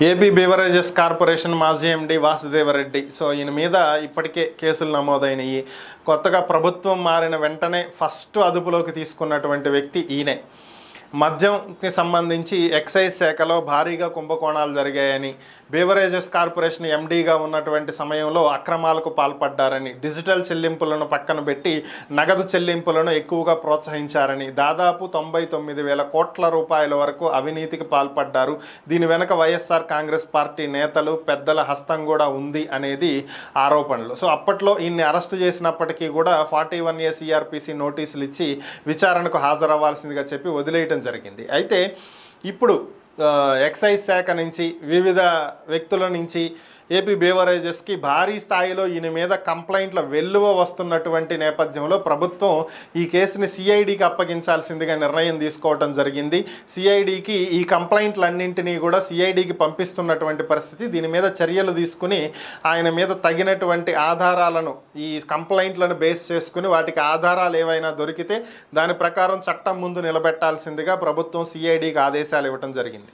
AP beverages corporation మాజీ MD Vasudeva Reddy. So ఈయన మీద ఇప్పటికే కేసులు నమోదైనవి. కొత్తగా ప్రభుత్వం మారిన వెంటనే ఫస్ట్ అదుపులోకి తీసుకున్నటువంటి వ్యక్తి ఈయనే. మద్యంకి సంబంధించి ఎక్సైజ్ శాఖలో భారీగా కుంభకోణాలు జరిగాయని, బీవరేజెస్ కార్పొరేషన్ ఎండీగా ఉన్నటువంటి సమయంలో అక్రమాలకు పాల్పడ్డారని, డిజిటల్ చెల్లింపులను పక్కన పెట్టి నగదు చెల్లింపులను ఎక్కువగా ప్రోత్సహించారని, దాదాపు 99,000 కోట్ల రూపాయల వరకు అవినీతికి పాల్పడ్డారు. దీని వెనక వైఎస్ఆర్ కాంగ్రెస్ పార్టీ నేతలు పెద్దల హస్తం కూడా ఉంది అనేది ఆరోపణలు. సో అప్పట్లో ఈయన్ని అరెస్టు చేసినప్పటికీ కూడా 41A CRPC నోటీసులు ఇచ్చి విచారణకు హాజరవ్వాల్సిందిగా చెప్పి వదిలేయటం జరిగింది. అయితే ఇప్పుడు ఎక్సైజ్ శాఖ నుంచి వివిధ వ్యక్తుల నుంచి ఏపీ బీవరేజెస్కి భారీ స్థాయిలో ఈయన మీద కంప్లైంట్ల వెల్లువ వస్తున్నటువంటి నేపథ్యంలో ప్రభుత్వం ఈ కేసుని సిఐడికి అప్పగించాల్సిందిగా నిర్ణయం తీసుకోవడం జరిగింది. సిఐడికి ఈ కంప్లైంట్లన్నింటినీ కూడా సిఐడికి పంపిస్తున్నటువంటి పరిస్థితి. దీని మీద చర్యలు తీసుకుని ఆయన మీద తగినటువంటి ఆధారాలను, ఈ కంప్లైంట్లను బేస్ చేసుకుని వాటికి ఆధారాలు ఏవైనా దొరికితే దాని ప్రకారం చట్టం ముందు నిలబెట్టాల్సిందిగా ప్రభుత్వం సిఐడికి ఆదేశాలు ఇవ్వడం జరిగింది.